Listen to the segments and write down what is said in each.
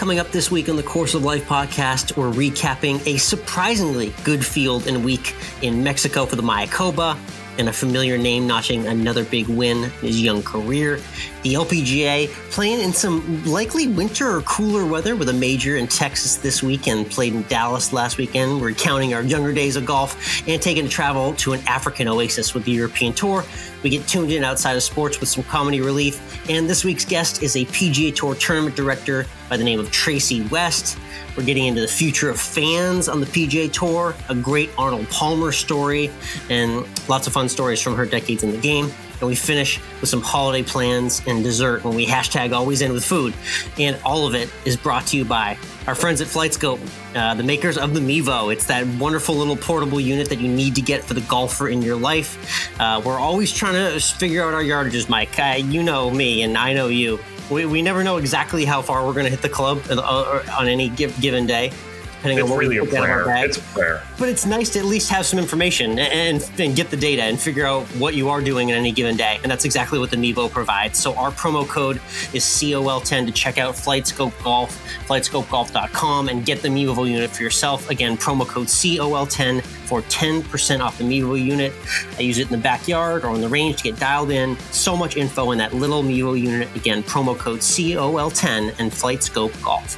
Coming up this week on the Course of Life podcast, we're recapping a surprisingly good field and week in Mexico for the Mayakoba, and a familiar name notching another big win in his young career. The LPGA playing in some likely winter or cooler weather with a major in Texas this week and played in Dallas last weekend. We're recounting our younger days of golf and taking a travel to an African oasis with the European Tour. We get tuned in outside of sports with some comedy relief. And this week's guest is a PGA Tour tournament director by the name of Tracy West. We're getting into the future of fans on the PGA Tour, a great Arnold Palmer story, and lots of fun stories from her decades in the game. And we finish with some holiday plans and dessert when we hashtag AlwaysEndWithFood. And all of it is brought to you by our friends at FlightScope, the makers of the Mevo. It's that wonderful little portable unit that you need to get for the golfer in your life. We're always trying to figure out our yardages, Mike. You know me and I know you. We never know exactly how far we're going to hit the club on any given day. It's really a prayer. It's a prayer. But it's nice to at least have some information and get the data and figure out what you are doing in any given day. And that's exactly what the Mevo provides. So our promo code is COL10 to check out FlightScope Golf, FlightScopeGolf.com, and get the Mevo unit for yourself. Again, promo code COL10 for 10% off the Mevo unit. I use it in the backyard or on the range to get dialed in. So much info in that little Mevo unit. Again, promo code COL10 and FlightScope Golf.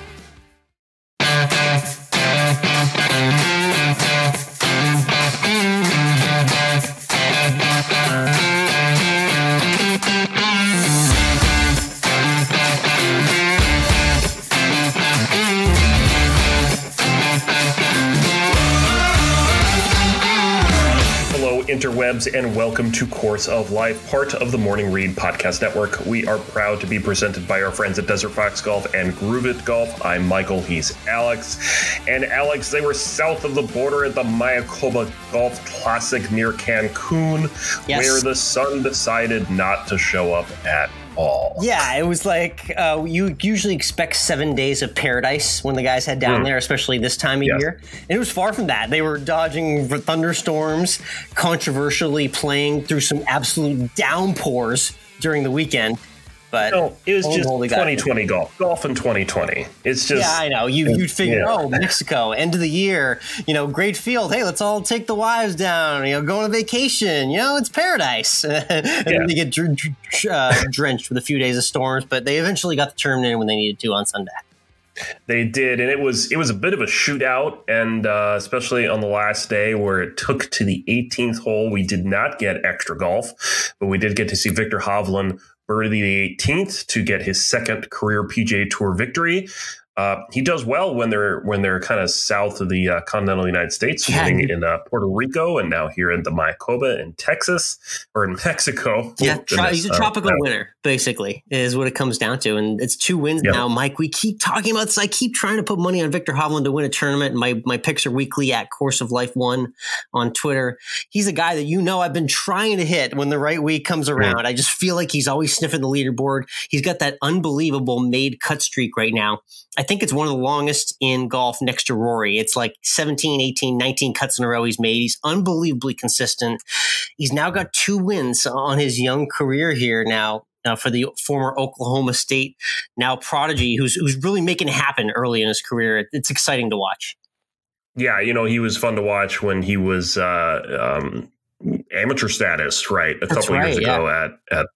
Interwebs, and welcome to Course of Life, part of the Morning Read Podcast Network. We are proud to be presented by our friends at Desert Fox Golf and Groove It Golf. I'm Michael, he's Alex. And Alex, they were south of the border at the Mayakoba Golf Classic near Cancun, yes, where the sun decided not to show up at all. Yeah, it was like you usually expect 7 days of paradise when the guys head down there, especially this time of year. And it was far from that. They were dodging thunderstorms, controversially playing through some absolute downpours during the weekend. But it was just 2020 golf in 2020. It's just, yeah, I know. You'd figure, Mexico, end of the year, great field. Hey, let's all take the wives down, go on a vacation. It's paradise. And then they get drenched with a few days of storms, but they eventually got the tournament in when they needed to on Sunday. They did, and it was a bit of a shootout, and especially on the last day where it took to the 18th hole. We did not get extra golf, but we did get to see Viktor Hovland birdie the 18th to get his second career PGA Tour victory. He does well when they're kind of south of the continental United States, living in Puerto Rico, and now here in the Mayakoba in Texas or in Mexico. Yeah, he's a tropical winner, basically, is what it comes down to. And it's 2 wins now, Mike. We keep talking about this. I keep trying to put money on Viktor Hovland to win a tournament. My picks are weekly at Course of Life 1 on Twitter. He's a guy that I've been trying to hit when the right week comes around. I just feel like he's always sniffing the leaderboard. He's got that unbelievable made cut streak right now. I think it's one of the longest in golf next to Rory. It's like 17, 18, 19 cuts in a row he's made. He's unbelievably consistent. He's now got 2 wins on his young career here now for the former Oklahoma State now prodigy who's really making it happen early in his career. It's exciting to watch. Yeah, he was fun to watch when he was amateur status, right? A couple years ago at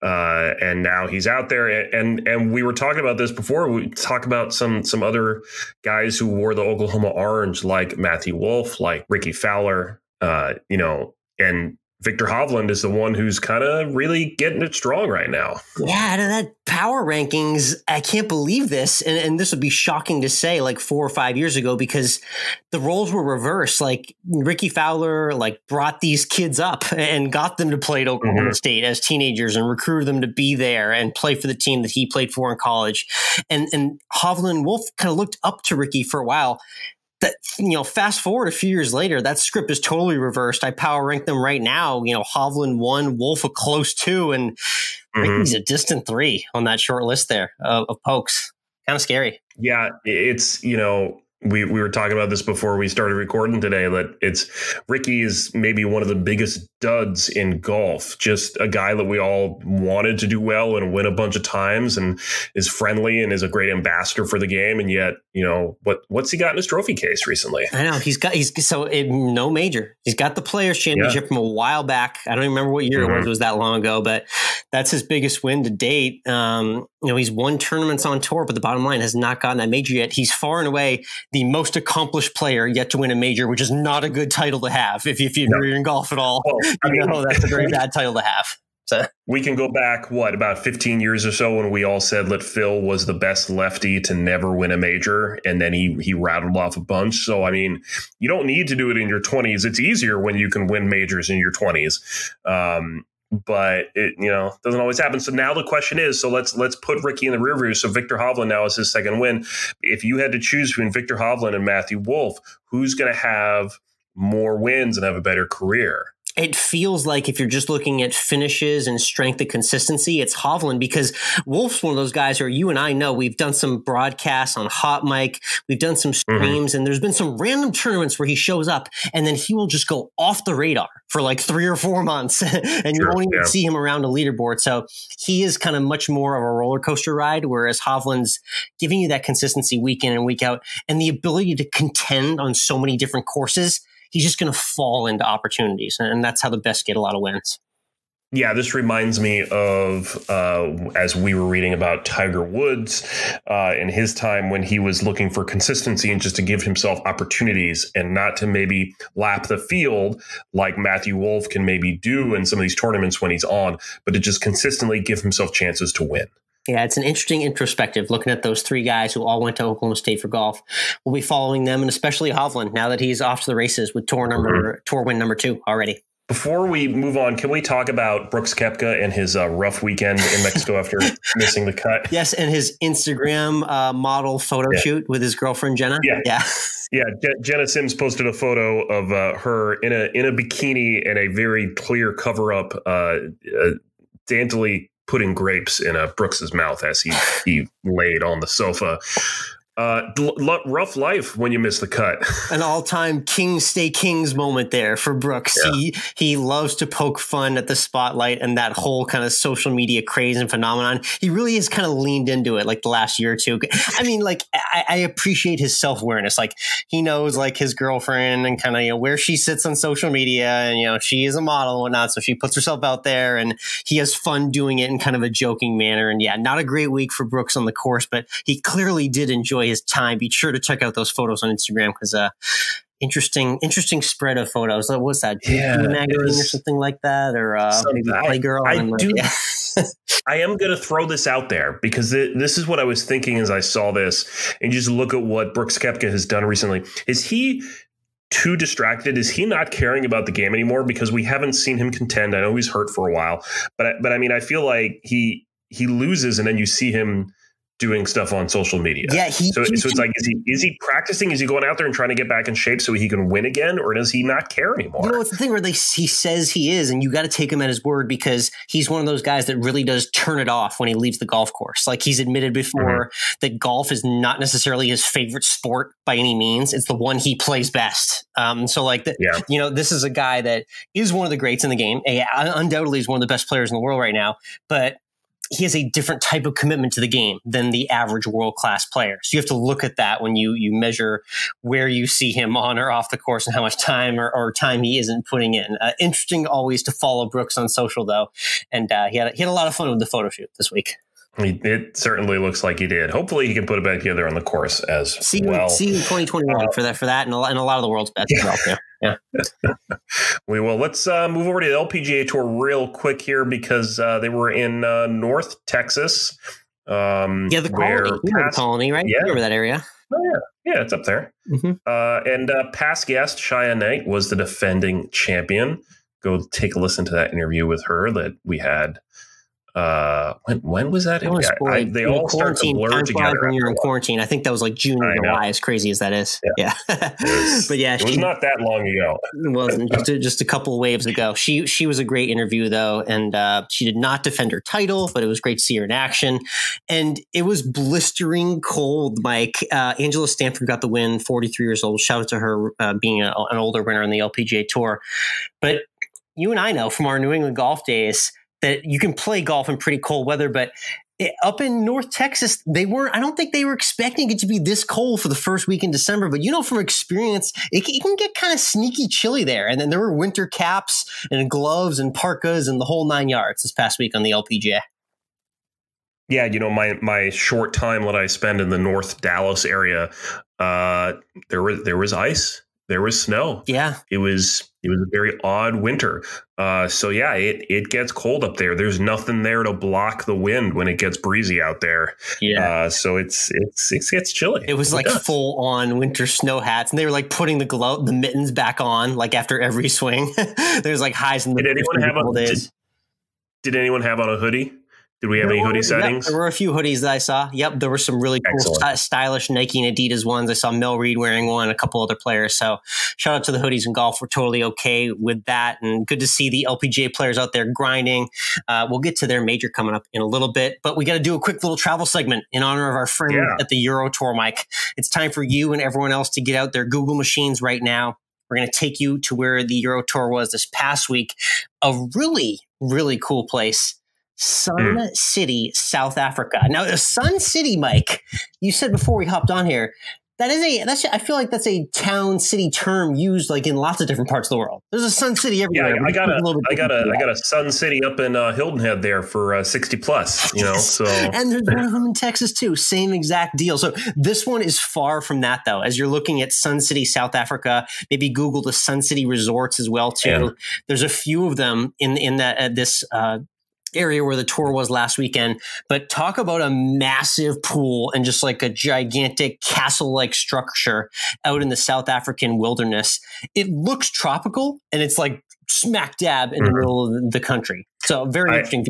and now he's out there, and we were talking about this before. We talk about some other guys who wore the Oklahoma orange, like Matthew Wolff, like Rickie Fowler, and Viktor Hovland is the one who's kind of really getting it strong right now. Yeah, out of that power rankings, I can't believe this. And this would be shocking to say like 4 or 5 years ago, because the roles were reversed. Like Rickie Fowler brought these kids up and got them to play at Oklahoma State as teenagers and recruited them to be there and play for the team that he played for in college. And Hovland and Wolff kind of looked up to Rickie for a while. That, fast forward a few years later, that script is totally reversed. I power rank them right now. Hovland 1, Wolff a close 2, and Rickie's a distant 3 on that short list there of pokes. Kind of scary. Yeah, it's, we were talking about this before we started recording today, that Rickie is maybe one of the biggest duds in golf. Just a guy that we all wanted to do well and win a bunch of times, and is friendly and is a great ambassador for the game. And yet, what's he got in his trophy case recently? I know no major. He's got the Players Championship from a while back. I don't even remember what year it was that long ago, but that's his biggest win to date. He's won tournaments on tour, but the bottom line has not gotten that major yet. He's far and away the most accomplished player yet to win a major, which is not a good title to have. If you're in golf at all, that's a very bad title to have. So we can go back, about 15 years or so, when we all said that Phil was the best lefty to never win a major, and then he rattled off a bunch. So, you don't need to do it in your 20s. It's easier when you can win majors in your 20s. But it, doesn't always happen. So now the question is, so let's put Rickie in the rear view. So Viktor Hovland now is his second win. If you had to choose between Viktor Hovland and Matthew Wolff, who's going to have more wins and have a better career? It feels like if you're just looking at finishes and strength and consistency, it's Hovland, because Wolff's one of those guys where you and I know we've done some broadcasts on Hot Mic. We've done some streams, and there's been some random tournaments where he shows up and then he will just go off the radar for like 3 or 4 months and you won't even see him around a leaderboard. So he is kind of much more of a roller coaster ride, whereas Hovland's giving you that consistency week in and week out and the ability to contend on so many different courses. He's just going to fall into opportunities, and that's how the best get a lot of wins. Yeah, this reminds me of as we were reading about Tiger Woods in his time when he was looking for consistency and just to give himself opportunities and not to maybe lap the field like Matthew Wolff can maybe do in some of these tournaments when he's on, but to just consistently give himself chances to win. Yeah, it's an interesting introspective looking at those 3 guys who all went to Oklahoma State for golf. We'll be following them, and especially Hovland, now that he's off to the races with tour win number 2 already. Before we move on, can we talk about Brooks Koepka and his rough weekend in Mexico after missing the cut? Yes, and his Instagram model photo shoot with his girlfriend, Jenna. Yeah, Jenna Sims posted a photo of her in a bikini and a very clear cover-up, daintily putting grapes in Brooks's mouth as he laid on the sofa. Rough life when you miss the cut. An all-time Kings Stay Kings moment there for Brooks. Yeah. He loves to poke fun at the spotlight and that whole kind of social media craze and phenomenon. He really has kind of leaned into it like the last year or two. I appreciate his self-awareness. Like he knows like his girlfriend and kind of where she sits on social media, and she is a model and whatnot, so she puts herself out there and he has fun doing it in kind of a joking manner. And yeah, not a great week for Brooks on the course, but he clearly did enjoy his time. Be sure to check out those photos on Instagram because interesting spread of photos. What's that? Magazine or something like that, or maybe Playgirl. I am going to throw this out there because this is what I was thinking as I saw this, and just look at what Brooks Koepka has done recently. Is he too distracted? Is he not caring about the game anymore? Because we haven't seen him contend. I know he's hurt for a while, but I feel like he loses, and then you see him doing stuff on social media. Yeah, so it's like, is he practicing? Is he going out there and trying to get back in shape so he can win again, or does he not care anymore? It's the thing where he says he is, and you got to take him at his word because he's one of those guys that really does turn it off when he leaves the golf course. Like he's admitted before that golf is not necessarily his favorite sport by any means. It's the one he plays best. This is a guy that is one of the greats in the game. Undoubtedly is one of the best players in the world right now, but he has a different type of commitment to the game than the average world-class player. So you have to look at that when you measure where you see him on or off the course and how much time or time he isn't putting in. Interesting always to follow Brooks on social, though. And he had a lot of fun with the photo shoot this week. It certainly looks like he did. Hopefully he can put it back together on the course as well. See you in 2021 for that and a lot of the world's best as well, too. Yeah. We will. Let's move over to the LPGA Tour real quick here because they were in North Texas. The Colony, right? Yeah. You remember that area? Oh, yeah, it's up there. And past guest Cheyenne Knight was the defending champion. Go take a listen to that interview with her that we had when was that? They all start to blur together when you're in quarantine. I think that was like June or July, as crazy as that is. Yeah. But yeah, it was not that long ago. It wasn't just a couple of waves ago. She was a great interview though, and she did not defend her title, but it was great to see her in action. And it was blistering cold, Mike. Angela Stanford got the win, 43 years old. Shout out to her being an older winner in the LPGA Tour. But you and I know from our New England golf days that you can play golf in pretty cold weather, but up in North Texas, I don't think they were expecting it to be this cold for the first week in December, but from experience, it can get kind of sneaky chilly there. And then there were winter caps and gloves and parkas and the whole 9 yards this past week on the LPGA. Yeah, my short time that I spent in the North Dallas area, there was ice. There was snow. Yeah. It was a very odd winter. So yeah, it gets cold up there. There's nothing there to block the wind when it gets breezy out there. Yeah. So it gets chilly. It was like full on winter snow hats, and they were like putting the mittens back on like after every swing. There's like highs in the days. Did anyone have on a hoodie? Did we have any hoodie sightings? There were a few hoodies that I saw. Yep, there were some really cool, stylish Nike and Adidas ones. I saw Mel Reed wearing one, a couple other players. So shout out to the hoodies in golf. We're totally okay with that. And good to see the LPGA players out there grinding. We'll get to their major coming up in a little bit. But we got to do a quick little travel segment in honor of our friend at the Euro Tour, Mike. It's time for you and everyone else to get out their Google machines right now. We're going to take you to where the Euro Tour was this past week. A really, really cool place. Sun City, South Africa. Now, Sun City, Mike, you said before we hopped on here, I feel like that's a town city term used like in lots of different parts of the world. There's a Sun City everywhere. Yeah, I got a Sun City up in Hilton Head there for 60 plus, so. And there's one of them in Texas too. Same exact deal. So this one is far from that though. As you're looking at Sun City, South Africa, maybe Google the Sun City resorts as well too. Yeah. There's a few of them in that this area where the tour was last weekend, but talk about a massive pool and just like a gigantic castle-like structure out in the South African wilderness. It looks tropical and it's like smack dab in the middle of the country. So very interesting.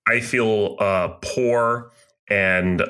I feel poor and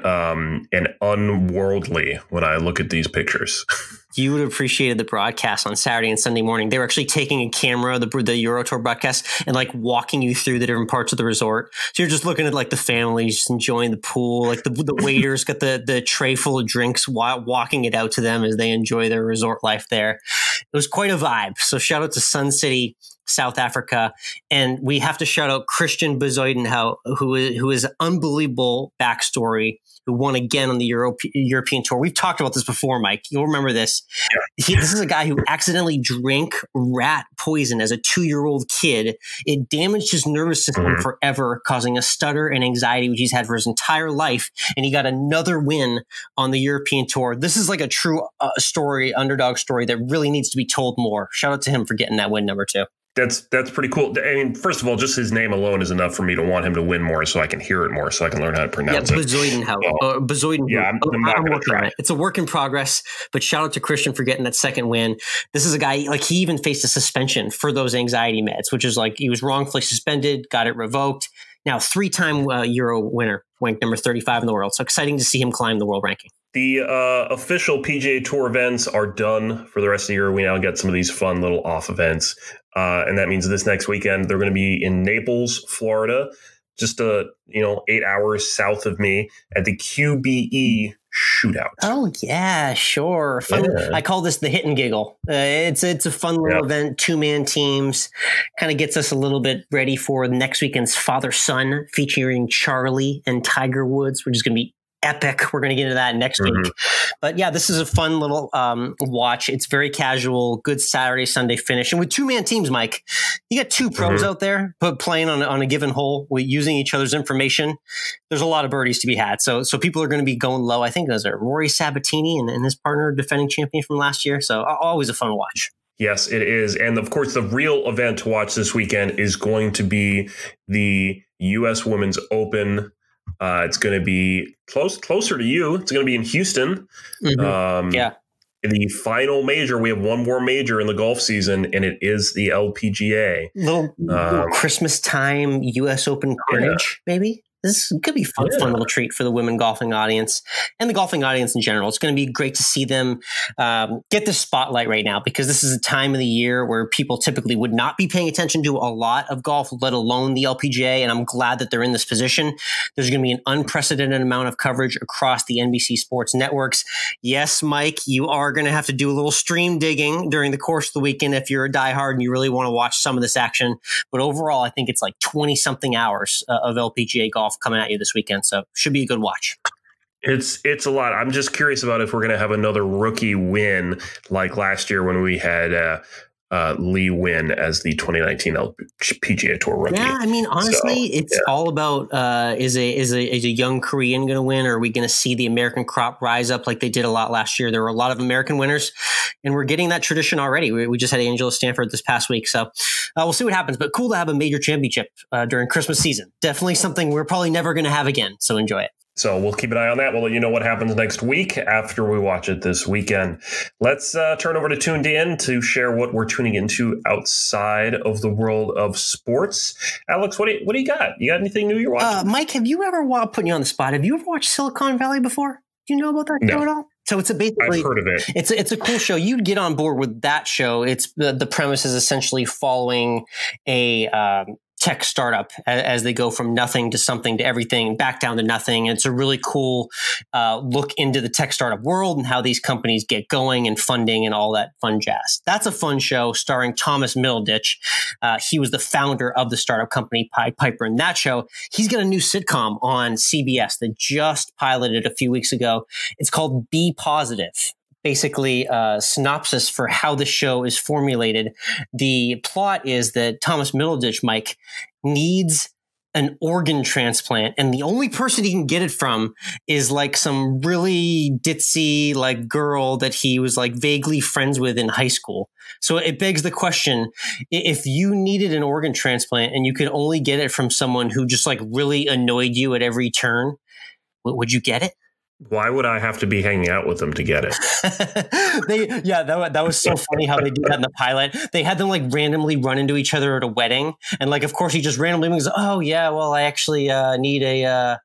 unworldly when I look at these pictures. You would have appreciated the broadcast on Saturday and Sunday morning. They were actually taking a camera, the Euro Tour broadcast, and like walking you through the different parts of the resort. So you're just looking at like the families just enjoying the pool. Like the waiters got the tray full of drinks, walking it out to them as they enjoy their resort life there. It was quite a vibe. So shout out to Sun City, South Africa. And we have to shout out Christian Bezuidenhout, who is unbelievable backstory, who won again on the European Tour. We've talked about this before, Mike. You'll remember this. This is a guy who accidentally drank rat poison as a 2-year-old kid. It damaged his nervous system forever, causing a stutter and anxiety, which he's had for his entire life. And he got another win on the European Tour. This is like a true underdog story that really needs to be told more. Shout out to him for getting that win number 2. That's pretty cool. I mean, first of all, just his name alone is enough for me to want him to win more, so I can hear it more, so I can learn how to pronounce it. Bezuidenhout. Yeah, I'm not going to try. It's a work in progress, but shout out to Christian for getting that second win. This is a guy, like he even faced a suspension for those anxiety meds, which is like he was wrongfully suspended, got it revoked. Now, 3-time Euro winner, ranked number 35 in the world. So exciting to see him climb the world ranking. The official PGA Tour events are done for the rest of the year. We now get some of these fun little off events. And that means this next weekend, they're going to be in Naples, Florida, just 8 hours south of me at the QBE Shootout. Oh, yeah, sure. Fun. Yeah. I call this the hit and giggle. It's a fun little event, 2-man teams. Kind of gets us a little bit ready for next weekend's father-son featuring Charlie and Tiger Woods, which is going to be epic. We're going to get into that next week. But yeah, this is a fun little watch. It's very casual, good Saturday, Sunday finish. And with 2-man teams, Mike, you got 2 pros out there playing on a given hole, using each other's information. There's a lot of birdies to be had. So people are going to be going low. I think those are Rory Sabatini and his partner, defending champion from last year. So always a fun watch. Yes, it is. And of course, the real event to watch this weekend is going to be the U.S. Women's Open. It's going to be closer to you. It's going to be in Houston. Yeah. the final major. We have one more major in the golf season, and it is the LPGA. Little Christmas time U.S. Open carnage, maybe. This could be fun little treat for the women golfing audience and the golfing audience in general. It's going to be great to see them get the spotlight right now, because this is a time of the year where people typically would not be paying attention to a lot of golf, let alone the LPGA. And I'm glad that they're in this position. There's going to be an unprecedented amount of coverage across the NBC sports networks. Yes, Mike, you are going to have to do a little stream digging during the course of the weekend if you're a diehard and you really want to watch some of this action. But overall, I think it's like 20 something hours of LPGA golf coming at you this weekend, so should be a good watch. It's a lot. I'm just curious about if we're going to have another rookie win like last year when we had Lee win as the 2019 PGA Tour rookie. Yeah, I mean, honestly, it's all about is a young Korean going to win, or are we going to see the American crop rise up like they did a lot last year? There were a lot of American winners, and we're getting that tradition already. We just had Angela Stanford this past week, so we'll see what happens. But cool to have a major championship during Christmas season. Definitely something we're probably never going to have again, so enjoy it. So we'll keep an eye on that. We'll let you know what happens next week after we watch it this weekend. Let's turn over to Tuned In to share what we're tuning into outside of the world of sports. Alex, what do you got? You got anything new you're watching? Mike, have you ever, putting you on the spot, have you ever watched Silicon Valley before? Do you know about that show at all? So it's basically, I've heard of it. It's a cool show. You'd get on board with that show. It's the premise is essentially following a tech startup as they go from nothing to something to everything, back down to nothing. And it's a really cool look into the tech startup world and how these companies get going and funding and all that fun jazz. That's a fun show starring Thomas Middleditch. He was the founder of the startup company Piper. In that show, he's got a new sitcom on CBS that just piloted a few weeks ago. It's called Be Positive. Basically, synopsis for how the show is formulated. The plot is that Thomas Middleditch, Mike, needs an organ transplant, and the only person he can get it from is like some really ditzy like girl that he was like vaguely friends with in high school. So it begs the question, if you needed an organ transplant and you could only get it from someone who just like really annoyed you at every turn, would you get it? Why would I have to be hanging out with them to get it? That was so funny how they did that in the pilot. They had them like randomly run into each other at a wedding. And like, of course, he just randomly goes, oh, yeah, well, I actually need a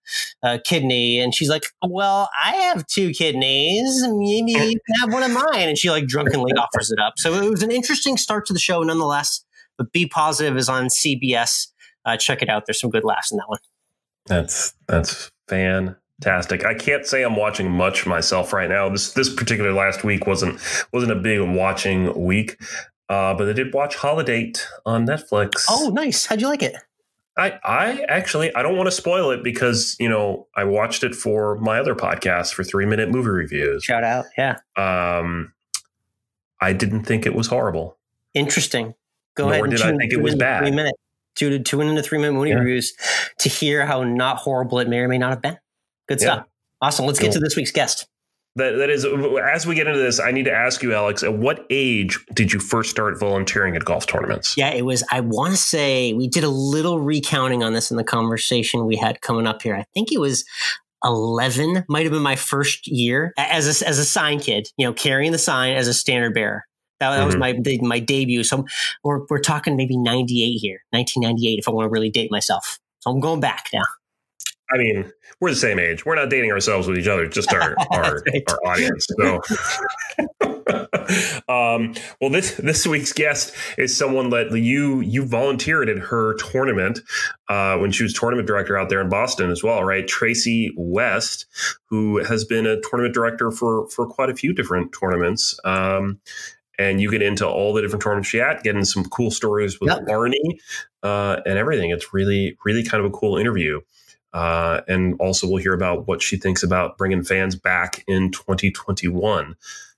kidney. And she's like, well, I have 2 kidneys. Maybe you can have one of mine. And she like drunkenly offers it up. So it was an interesting start to the show nonetheless. But Be Positive is on CBS. Check it out. There's some good laughs in that one. That's fantastic. I can't say I'm watching much myself right now. This particular last week wasn't a big watching week, but I did watch Holidate on Netflix. Oh, nice. How'd you like it? I actually, I don't want to spoil it because, I watched it for my other podcast for 3-minute movie reviews. Shout out. Yeah. I didn't think it was horrible. Interesting. Go ahead. Nor did I think it was bad. 3 minutes. Tune into 3-minute movie reviews to hear how not horrible it may or may not have been. Good stuff. Awesome. Let's get to this week's guest. That is, as we get into this, I need to ask you, Alex, at what age did you first start volunteering at golf tournaments? Yeah, it was, I want to say, we did a little recounting on this in the conversation we had coming up here. I think it was 11, might have been my first year as a sign kid, carrying the sign as a standard bearer. That was my debut. So we're talking maybe 98 here, 1998, if I want to really date myself. So I'm going back now. I mean, we're the same age. We're not dating ourselves with each other, just our audience. So, well, this week's guest is someone that you volunteered at her tournament when she was tournament director out there in Boston as well, right? Tracy West, who has been a tournament director for quite a few different tournaments. And you get into all the different tournaments she had, getting some cool stories with Arnie and everything. It's really, really kind of a cool interview. And also we'll hear about what she thinks about bringing fans back in 2021.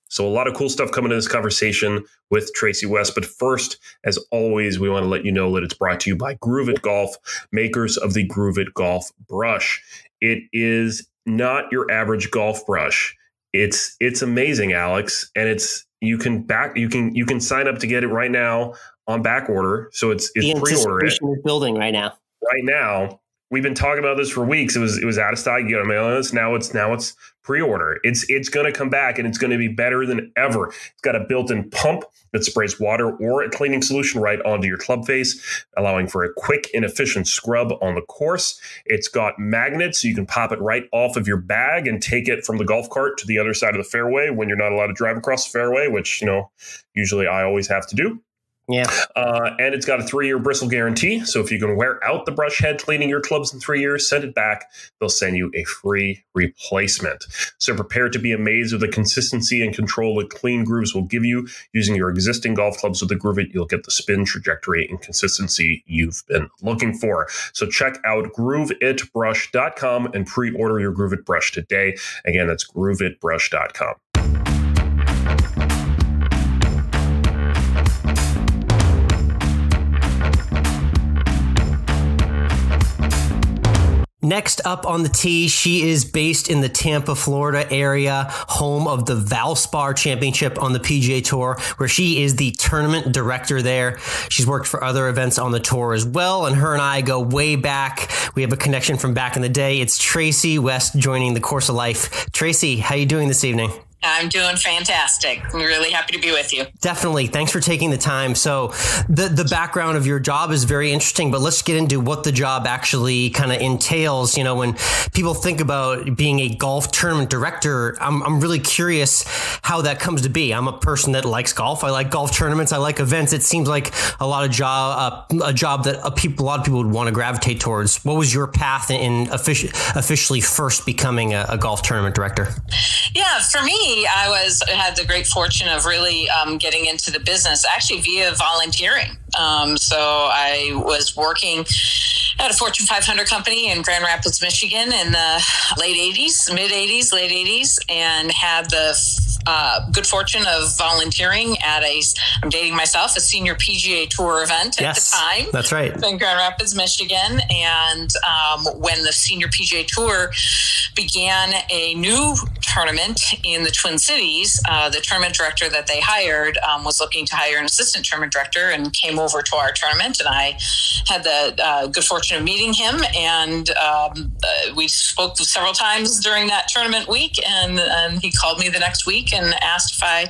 So a lot of cool stuff coming to this conversation with Tracy West. But first, as always, we want to let you know that it's brought to you by Groove It Golf, makers of the Groove It Golf brush. It is not your average golf brush. It's amazing, Alex. And you can sign up to get it right now on back order. So it's pre-order it. Building right now. Right now. We've been talking about this for weeks. It was out of stock. You got to mail this. Now it's pre-order. It's going to come back, and it's going to be better than ever. It's got a built-in pump that sprays water or a cleaning solution right onto your club face, allowing for a quick and efficient scrub on the course. It's got magnets, so you can pop it right off of your bag and take it from the golf cart to the other side of the fairway when you're not allowed to drive across the fairway, which, usually I always have to do. Yeah. And it's got a 3-year bristle guarantee. So if you can wear out the brush head cleaning your clubs in 3 years, send it back. They'll send you a free replacement. So prepare to be amazed with the consistency and control that Clean Grooves will give you. Using your existing golf clubs with the Groove It, you'll get the spin, trajectory, and consistency you've been looking for. So check out grooveitbrush.com and pre-order your Groove It brush today. Again, that's grooveitbrush.com. Next up on the tee, she is based in the Tampa, Florida area, home of the Valspar Championship on the PGA Tour, where she is the tournament director there. She's worked for other events on the tour as well, and her and I go way back. We have a connection from back in the day. It's Tracy West joining the Course of Life. Tracy, how are you doing this evening? I'm doing fantastic. I'm really happy to be with you. Definitely. Thanks for taking the time. So the background of your job is very interesting, but let's get into what the job actually kind of entails. When people think about being a golf tournament director, I'm really curious how that comes to be. I'm a person that likes golf. I like golf tournaments. I like events. It seems like a lot of a job that a lot of people would want to gravitate towards. What was your path in officially first becoming a golf tournament director? Yeah, for me, I had the great fortune of really getting into the business actually via volunteering. So I was working at a Fortune 500 company in Grand Rapids, Michigan in the late 80s, and had the good fortune of volunteering at I'm dating myself, a senior PGA Tour event at the time. That's right. In Grand Rapids, Michigan. And when the senior PGA Tour began a new tournament in the Twin Cities, the tournament director that they hired was looking to hire an assistant tournament director and came over to our tournament. And I had the good fortune of meeting him. And we spoke several times during that tournament week. And he called me the next week and asked if I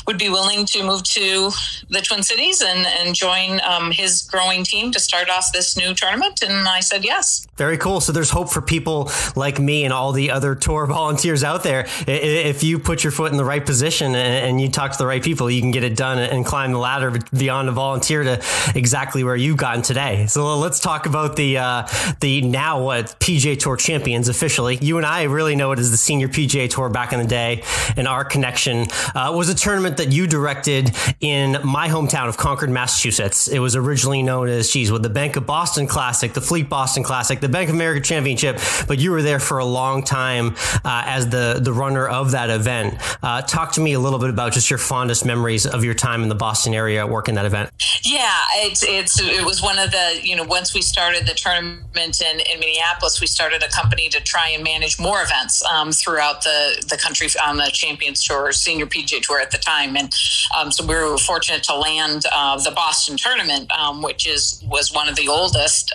would be willing to move to the Twin Cities and join his growing team to start off this new tournament. And I said yes. Very cool. So there's hope for people like me and all the other tour volunteers out there. If you put your foot in the right position and you talk to the right people, you can get it done and climb the ladder beyond a volunteer to exactly where you've gotten today. So let's talk about the now PGA Tour champions officially. You and I really know it as the senior PGA Tour back in the day, and our connection was a tournament that you directed in my hometown of Concord, Massachusetts. It was originally known as, the Bank of Boston Classic, the Fleet Boston Classic, the Bank of America Championship, but you were there for a long time as the runner of that event. Talk to me a little bit about just your fondest memories of your time in the Boston area working that event. Yeah, it was one of the, once we started the tournament in Minneapolis, we started a company to try and manage more events throughout the country on the Champions Tour, Senior PGA Tour at the time. And so we were fortunate to land the Boston tournament, which was one of the oldest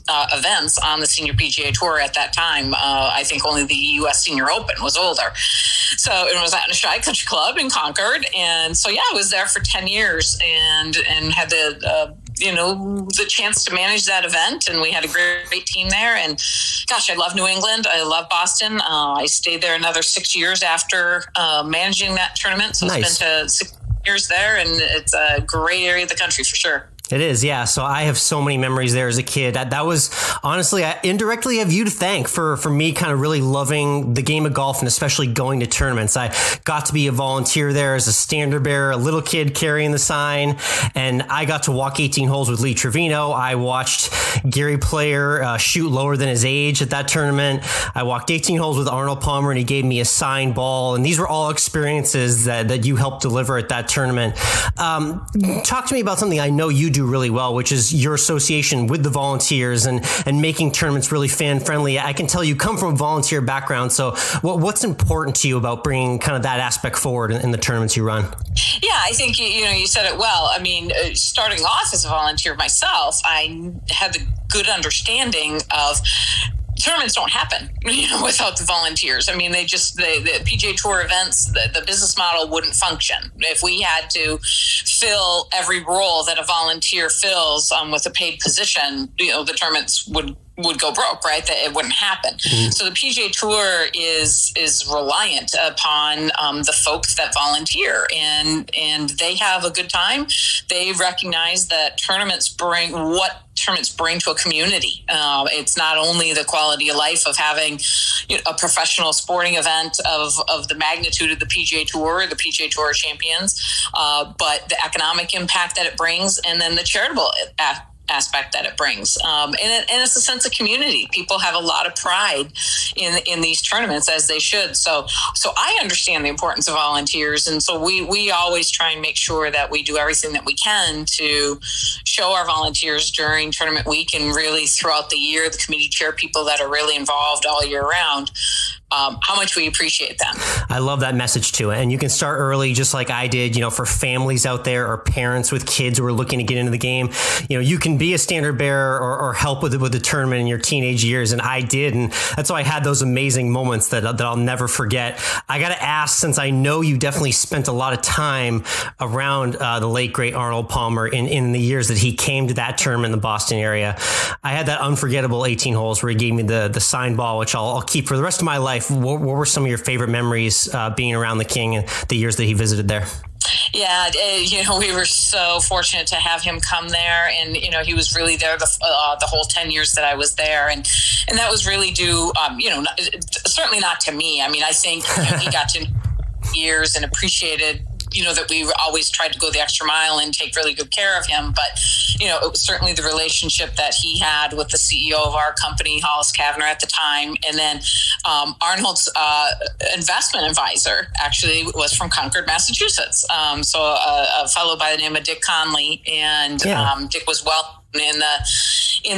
events on the Senior PGA Tour at that time. I think only the U.S. Senior Open was older. So it was at a Shy Country Club in Concord. And so, I was there for 10 years and had the chance to manage that event. And we had a great team there. And gosh, I love New England. I love Boston. I stayed there another 6 years after managing that tournament. So nice. Spent 6 years there, and it's a great area of the country for sure. It is, yeah. So I have so many memories there as a kid. That was honestly, I indirectly have you to thank for me kind of really loving the game of golf and especially going to tournaments. I got to be a volunteer there as a standard bearer, a little kid carrying the sign, and I got to walk 18 holes with Lee Trevino. I watched Gary Player shoot lower than his age at that tournament. I walked 18 holes with Arnold Palmer, and he gave me a signed ball. And these were all experiences that you helped deliver at that tournament. Talk to me about something I know you do really well, which is your association with the volunteers and making tournaments really fan friendly. I can tell you come from a volunteer background. So what's important to you about bringing kind of that aspect forward in the tournaments you run? Yeah, I think, you said it well. I mean, starting off as a volunteer myself, I had the good understanding of tournaments don't happen, without the volunteers. I mean, the PGA Tour events, the business model wouldn't function if we had to fill every role that a volunteer fills with a paid position. The tournaments would go broke, right? That it wouldn't happen. Mm-hmm. So the PGA Tour is reliant upon the folks that volunteer, and they have a good time. They recognize that tournaments bring to a community. It's not only the quality of life of having a professional sporting event of the magnitude of the PGA Tour, the PGA Tour champions, but the economic impact that it brings, and then the charitable aspect that it brings. And it's a sense of community. People have a lot of pride in these tournaments, as they should. So I understand the importance of volunteers. And so we always try and make sure that we do everything that we can to show our volunteers during tournament week and really throughout the year, the committee chair people that are really involved all year round, how much we appreciate them. I love that message too. And you can start early, just like I did, for families out there or parents with kids who are looking to get into the game. You can be a standard bearer or help with the tournament in your teenage years. And I did. And that's why I had those amazing moments that I'll never forget. I got to ask, since I know you definitely spent a lot of time around the late, great Arnold Palmer in the years that he came to that tournament in the Boston area. I had that unforgettable 18 holes where he gave me the signed ball, which I'll keep for the rest of my life. What were some of your favorite memories being around the King and the years that he visited there? Yeah, we were so fortunate to have him come there, and he was really there the whole 10 years that I was there, and that was really due, certainly not to me. I mean, I think he got to years and appreciated that we always tried to go the extra mile and take really good care of him. But, it was certainly the relationship that he had with the CEO of our company, Hollis Kavner, at the time. And then Arnold's investment advisor actually was from Concord, Massachusetts. So a fellow by the name of Dick Conley. And Dick was in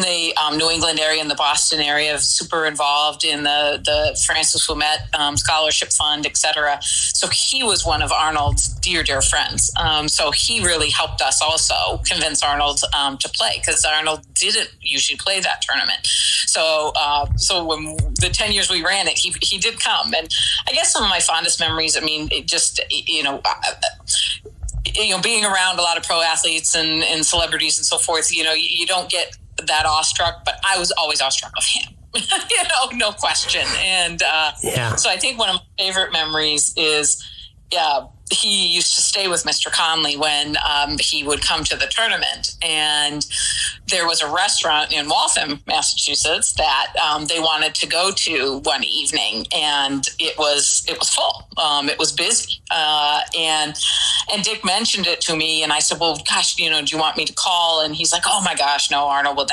the New England area, in the Boston area, super involved in the Francis Ouimet Scholarship Fund, et cetera. So he was one of Arnold's dear friends. So he really helped us also convince Arnold to play, because Arnold didn't usually play that tournament. So when the 10 years we ran it, he did come. And I guess some of my fondest memories, I mean, being around a lot of pro athletes and celebrities and so forth, you don't get that awestruck, but I was always awestruck of him, no question. And so I think one of my favorite memories is, he used to stay with Mr. Conley when he would come to the tournament. And there was a restaurant in Waltham, Massachusetts, that they wanted to go to one evening, and it was full. It was busy. And Dick mentioned it to me, and I said, well, gosh, do you want me to call? And he's like, oh my gosh, no, Arnold would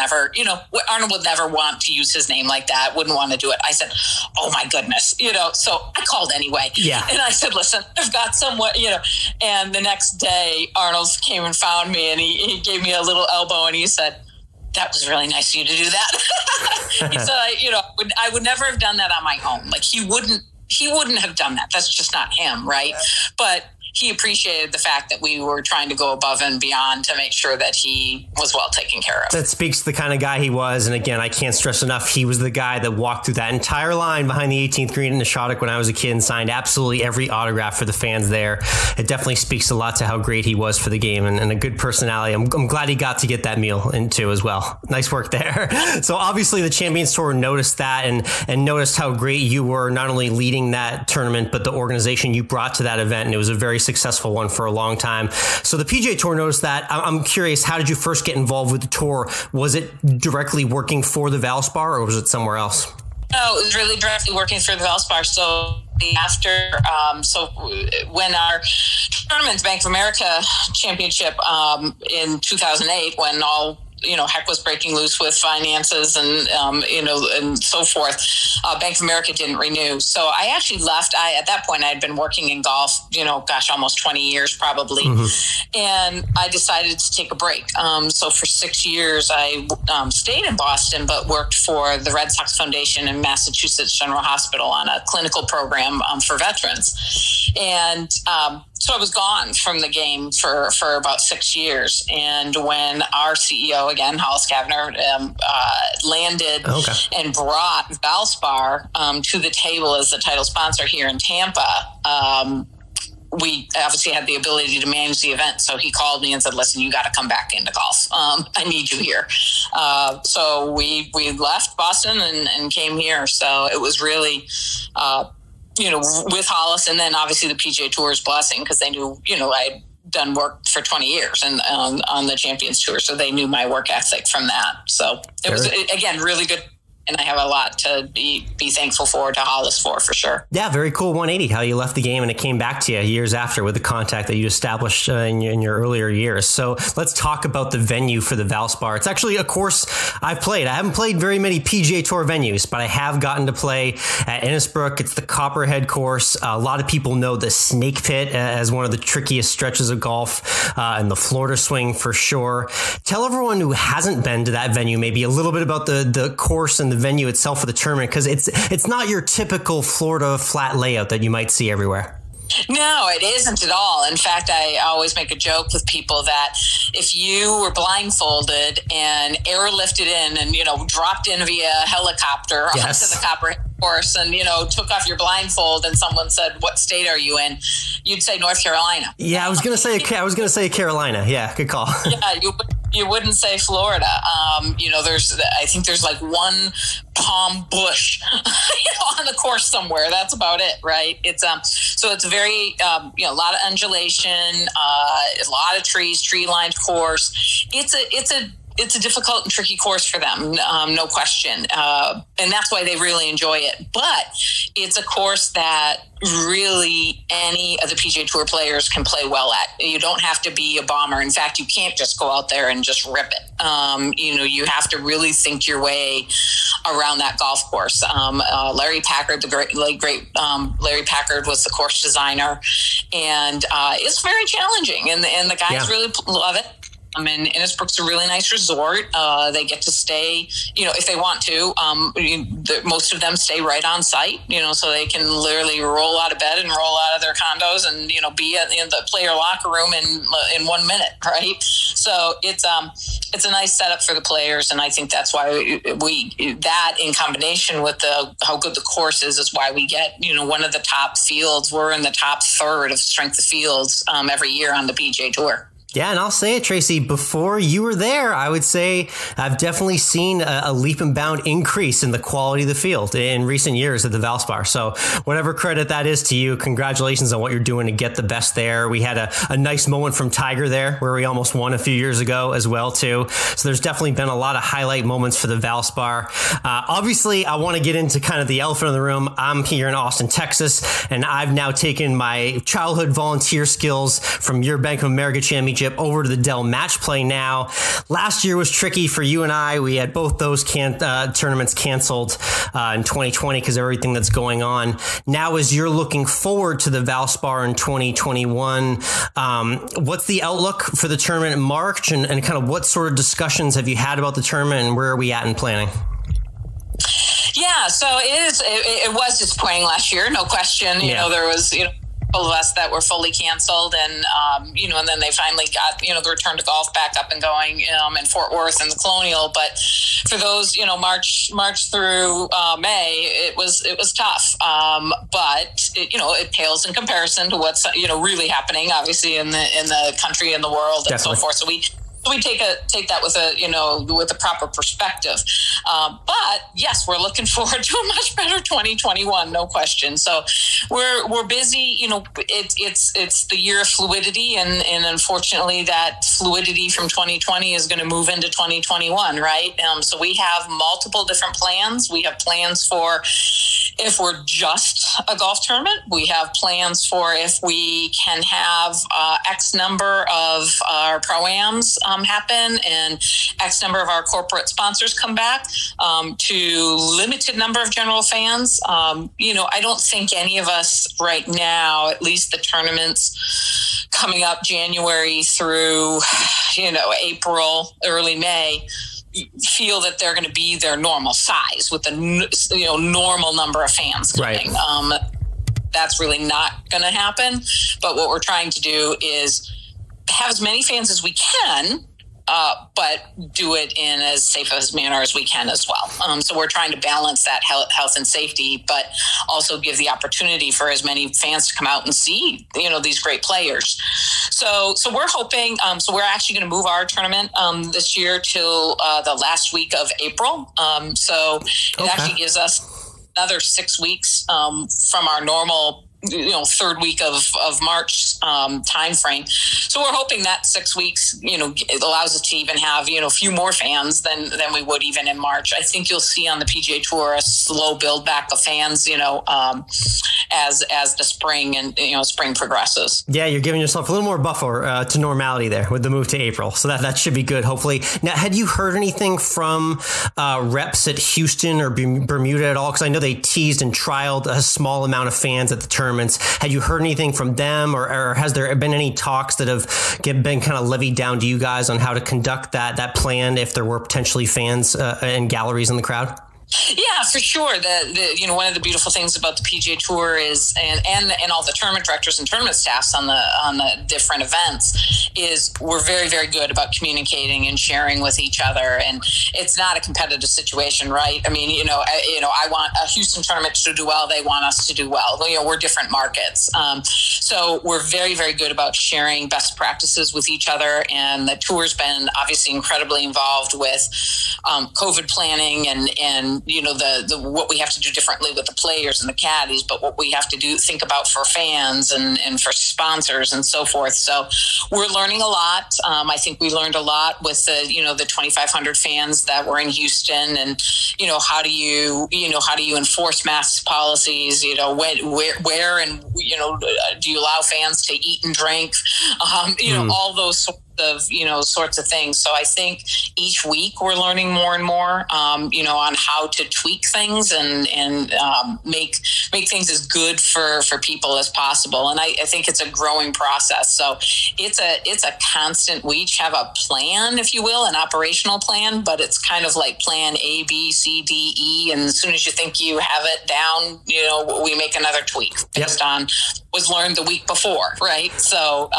never want to use his name like that. Wouldn't want to do it. I said, oh my goodness, so I called anyway. Yeah. And I said, listen, I've got someone, and the next day Arnold came and found me, and he gave me a little elbow, and he said, that was really nice of you to do that. He said, I would never have done that on my own. Like he wouldn't have done that. That's just not him. Right. But he appreciated the fact that we were trying to go above and beyond to make sure that he was well taken care of. That speaks to the kind of guy he was. And again, I can't stress enough, he was the guy that walked through that entire line behind the 18th green in Neshottak when I was a kid and signed absolutely every autograph for the fans there. It definitely speaks a lot to how great he was for the game and a good personality. I'm glad he got to get that meal in too as well. Nice work there. So obviously the Champions Tour noticed that and noticed how great you were, not only leading that tournament, but the organization you brought to that event. And it was a very successful one for a long time. So the PGA Tour noticed that. I'm curious, how did you first get involved with the tour? Was it directly working for the Valspar, or was it somewhere else? No, it was really directly working for the Valspar. So when our tournament, Bank of America Championship in 2008, when all heck was breaking loose with finances and and so forth, Bank of America didn't renew. So I actually left. At that point I had been working in golf, almost 20 years probably. Mm-hmm. And I decided to take a break. So for 6 years I stayed in Boston, but worked for the Red Sox Foundation in Massachusetts General Hospital on a clinical program for veterans. And So I was gone from the game for about 6 years. And when our CEO, again, Hollis Kavner, landed and brought Valspar to the table as the title sponsor here in Tampa, we obviously had the ability to manage the event. So he called me and said, listen, you got to come back into golf. I need you here. So we left Boston and came here. So it was really, with Hollis, and then obviously the PGA Tour's blessing, because they knew, I'd done work for 20 years and on the Champions Tour. So they knew my work ethic from that. So it was, again, really good. And I have a lot to be thankful to Hollis for sure. Yeah, very cool 180, how you left the game and it came back to you years after with the contact that you established in your earlier years. So let's talk about the venue for the Valspar. It's actually a course I've played. I haven't played very many PGA Tour venues, but I have gotten to play at Innisbrook. It's the Copperhead course. A lot of people know the Snake Pit as one of the trickiest stretches of golf, and the Florida Swing for sure. Tell everyone who hasn't been to that venue maybe a little bit about the course and the venue itself for the tournament, because it's not your typical Florida flat layout that you might see everywhere. No, it isn't at all. In fact, I always make a joke with people that if you were blindfolded and airlifted in and, dropped in via helicopter onto the Copperhead course and, took off your blindfold and someone said, what state are you in? You'd say North Carolina. Yeah, I was going to say Carolina. Yeah, good call. Yeah, you wouldn't say Florida. I think there's like one palm bush, on the course somewhere. That's about it, right? It's so it's very a lot of undulation, a lot of trees, tree-lined course. It's a difficult and tricky course for them, no question. And that's why they really enjoy it. But it's a course that really any of the PGA Tour players can play well at. You don't have to be a bomber. In fact, you can't just go out there and just rip it. You have to really think your way around that golf course. Larry Packard, the great Larry Packard was the course designer. And it's very challenging. And the guys really love it. And Innisbrook's a really nice resort. They get to stay, if they want to. Most of them stay right on site, so they can literally roll out of bed and roll out of their condos and, be in the player locker room in 1 minute, right? So it's a nice setup for the players, and I think that's why that in combination with how good the course is why we get, one of the top fields. We're in the top third of strength of fields every year on the PGA Tour. Yeah, and I'll say it, Tracy, before you were there, I would say I've definitely seen a leap and bound increase in the quality of the field in recent years at the Valspar. So whatever credit that is to you, congratulations on what you're doing to get the best there. We had a nice moment from Tiger there where we almost won a few years ago as well, too. So there's definitely been a lot of highlight moments for the Valspar. Obviously, I want to get into kind of the elephant in the room. I'm here in Austin, Texas, and I've now taken my childhood volunteer skills from your Bank of America Championship over to the Dell Match Play now. Last year was tricky for you and I. We had both those tournaments canceled in 2020 because of everything that's going on. Now, as you're looking forward to the Valspar in 2021, what's the outlook for the tournament in March, and kind of what sort of discussions have you had about the tournament, and where are we at in planning? Yeah, so it was disappointing last year, no question. There was, of us that were fully canceled, and and then they finally got the return to golf back up and going in Fort Worth and the Colonial. But for those March through May, it was tough. But it pales in comparison to what's really happening, obviously in the country and the world. Definitely. And so forth. So we take that with a proper perspective. But yes, we're looking forward to a much better 2021, no question. So we're busy. It's the year of fluidity, and unfortunately that fluidity from 2020 is going to move into 2021, right? So we have multiple different plans. We have plans for if we're just a golf tournament. We have plans for if we can have X number of our pro-ams happen and X number of our corporate sponsors come back, to limited number of general fans. I don't think any of us right now, at least the tournaments coming up January through, April, early May, feel that they're going to be their normal size with the normal number of fans coming. Right. That's really not going to happen. But what we're trying to do is have as many fans as we can, but do it in as safe a manner as we can as well. So we're trying to balance that health and safety, but also give the opportunity for as many fans to come out and see, these great players. So we're hoping, so we're actually going to move our tournament this year till the last week of April. So it actually gives us another 6 weeks from our normal third week of March time frame. So we're hoping that 6 weeks, it allows us to even have, a few more fans than we would even in March. I think you'll see on the PGA Tour a slow build back of fans, as the spring and, spring progresses. Yeah, you're giving yourself a little more buffer to normality there with the move to April. So that should be good, hopefully. Now, had you heard anything from reps at Houston or Bermuda at all? Because I know they teased and trialed a small amount of fans at the tournaments. Had you heard anything from them, or has there been any talks that have been kind of levied down to you guys on how to conduct that plan if there were potentially fans and galleries in the crowd? Yeah, for sure. One of the beautiful things about the PGA Tour is, and all the tournament directors and tournament staffs on the different events, is we're very, very good about communicating and sharing with each other. And it's not a competitive situation, right? I mean, I want a Houston tournament to do well. They want us to do well. We're different markets. So we're very, very good about sharing best practices with each other. And the tour's been obviously incredibly involved with COVID planning and the what we have to do differently with the players and the caddies, but what we have to think about for fans and for sponsors and so forth. So we're learning a lot. I think we learned a lot with the 2,500 fans that were in Houston, and how do you enforce mask policies? Where and do you allow fans to eat and drink? All those sorts of things. So I think each week we're learning more and more, on how to tweak things and make things as good for people as possible. And I think it's a growing process. So it's a constant. We each have a plan, if you will, an operational plan, but it's kind of like plan A, B, C, D, E. And as soon as you think you have it down, we make another tweak based on was learned the week before, right? So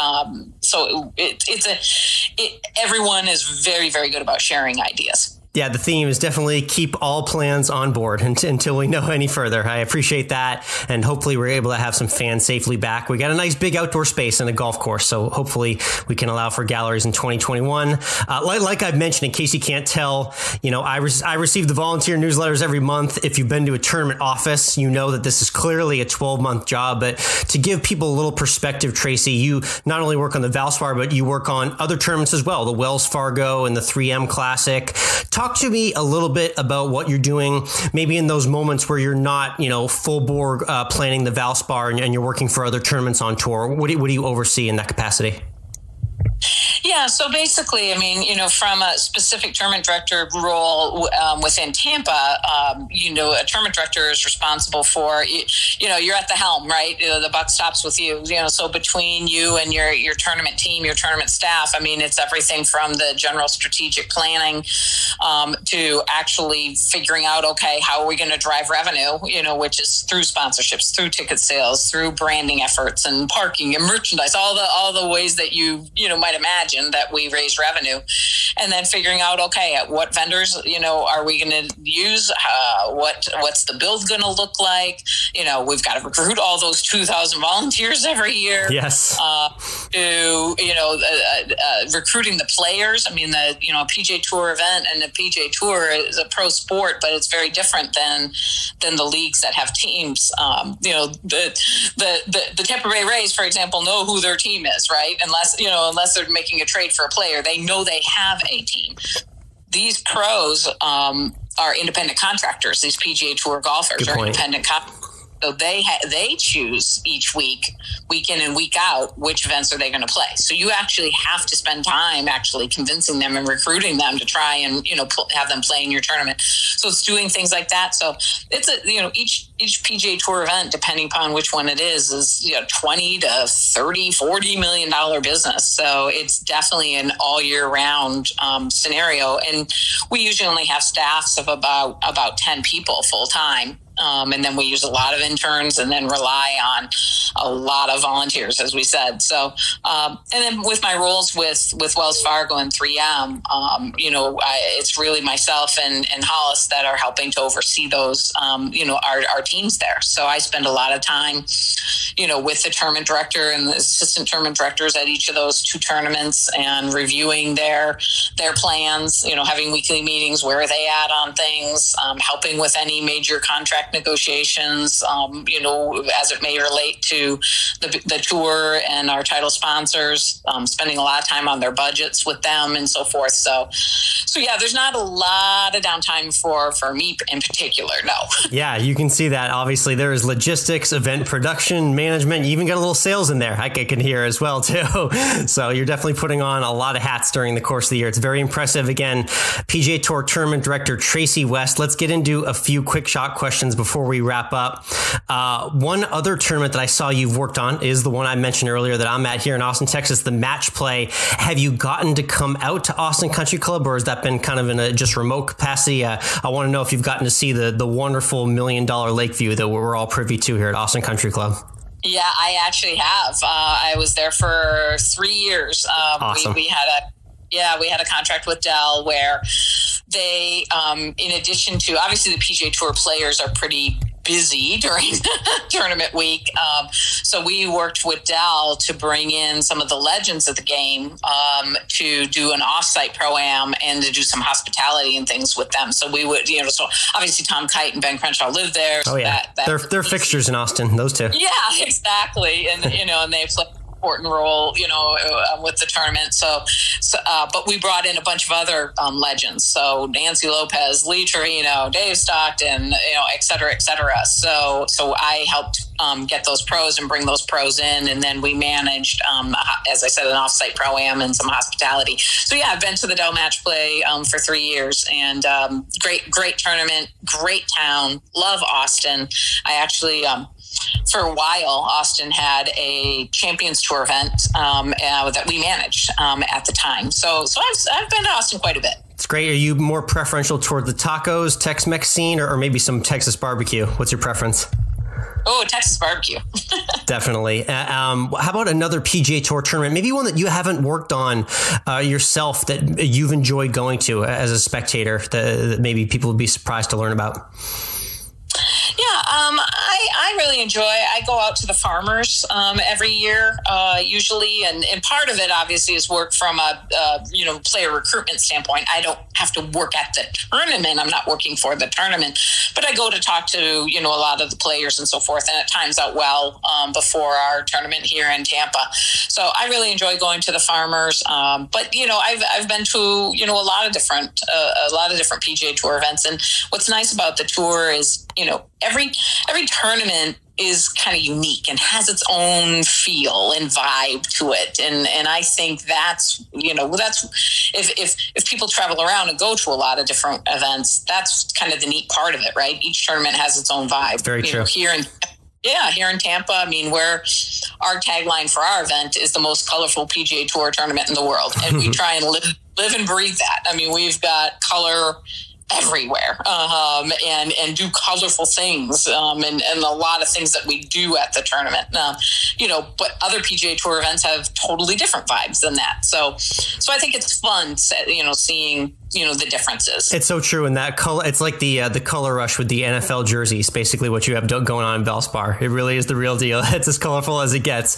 everyone is very, very good about sharing ideas. Yeah, the theme is definitely keep all plans on board until we know any further. I appreciate that. And hopefully we're able to have some fans safely back. We got a nice big outdoor space and a golf course. So hopefully we can allow for galleries in 2021. Like I've mentioned, in case you can't tell, I receive the volunteer newsletters every month. If you've been to a tournament office, you know that this is clearly a 12-month job. But to give people a little perspective, Tracy, you not only work on the Valspar, but you work on other tournaments as well, the Wells Fargo and the 3M Classic. Talk to me a little bit about what you're doing, maybe in those moments where you're not, full bore planning the Valspar and you're working for other tournaments on tour. What do you oversee in that capacity? Yeah, so basically, from a specific tournament director role within Tampa, a tournament director is responsible for, you're at the helm, right? The buck stops with you. So between you and your tournament team, your tournament staff, it's everything from the general strategic planning to actually figuring out, okay, how are we going to drive revenue? Which is through sponsorships, through ticket sales, through branding efforts and parking and merchandise, all the ways that you might imagine that we raise revenue, and then figuring out, okay, what vendors, are we going to use? What's the build going to look like? We've got to recruit all those 2,000 volunteers every year. Yes. Recruiting the players. The PGA Tour event and the PGA Tour is a pro sport, but it's very different than the leagues that have teams. The Tampa Bay Rays, for example, know who their team is, right? Unless they're making a trade for a player, they know they have a team. These pros are independent contractors. These PGA Tour golfers are independent contractors. So they choose each week in and week out, which events are they going to play. So you actually have to spend time actually convincing them and recruiting them to try and, have them play in your tournament. So it's doing things like that. So it's each PGA Tour event, depending upon which one it is 20 to 30, $40 million business. So it's definitely an all year round scenario. And we usually only have staffs of about 10 people full time. And then we use a lot of interns and then rely on a lot of volunteers, as we said. So, and then with my roles with Wells Fargo and 3M, it's really myself and Hollis that are helping to oversee those, our teams there. So I spend a lot of time, with the tournament director and the assistant tournament directors at each of those two tournaments and reviewing their plans, having weekly meetings, where are they at on things, helping with any major contract negotiations, as it may relate to the tour and our title sponsors, spending a lot of time on their budgets with them and so forth. So yeah, there's not a lot of downtime for me in particular. No. Yeah, you can see that. Obviously, there is logistics, event production, management. You even got a little sales in there. I can hear as well, too. So you're definitely putting on a lot of hats during the course of the year. It's very impressive. Again, PGA Tour Tournament Director Tracy West. Let's get into a few quick shot questions before we wrap up. One other tournament that I saw you've worked on is the one I mentioned earlier that I'm at here in Austin, Texas, the match play. Have you gotten to come out to Austin Country Club, or has that been kind of in a just remote capacity? I want to know if you've gotten to see the wonderful $1 million lake view that we're all privy to here at Austin Country Club. Yeah, I actually have. I was there for 3 years. Awesome. We had a contract with Dell where they, in addition to, obviously the PGA Tour players are pretty busy during tournament week. So we worked with Dell to bring in some of the legends of the game to do an offsite pro-am and to do some hospitality and things with them. So we would, so obviously Tom Kite and Ben Crenshaw live there. So they're fixtures in Austin, those two. Yeah, exactly. And, and they play important role, with the tournament. So, but we brought in a bunch of other legends. So Nancy Lopez, Lee Trevino, Dave Stockton, et cetera, et cetera. So I helped get those pros and bring those pros in. And then we managed, as I said, an offsite pro-am and some hospitality. So yeah, I've been to the Dell match play for 3 years, and great tournament, great town, love Austin. I actually, for a while, Austin had a Champions Tour event that we managed at the time. So I've been to Austin quite a bit. It's great. Are you more preferential toward the tacos, Tex-Mex scene, or maybe some Texas barbecue? What's your preference? Oh, Texas barbecue. Definitely. How about another PGA Tour tournament? Maybe one that you haven't worked on yourself that you've enjoyed going to as a spectator that maybe people would be surprised to learn about? Yeah, I really enjoy. I go out to the Farmers every year, usually, and part of it obviously is work from a player recruitment standpoint. I don't have to work at the tournament. I'm not working for the tournament, but I go to talk to a lot of the players and so forth, and it times out well before our tournament here in Tampa. So I really enjoy going to the Farmers. But I've been to a lot of different PGA Tour events, and what's nice about the tour is every tournament is kind of unique and has its own feel and vibe to it. And I think that's if people travel around and go to a lot of different events, that's kind of the neat part of it, right? Each tournament has its own vibe. Very true. Here in Tampa, where our tagline for our event is the most colorful PGA Tour tournament in the world. And we try and live and breathe that. We've got color everywhere, and do colorful things, and a lot of things that we do at the tournament. But other PGA Tour events have totally different vibes than that. So I think it's fun, seeing the differences. It's so true. And that color, it's like the color rush with the NFL jerseys, basically what you have going on in Valspar. It really is the real deal. It's as colorful as it gets.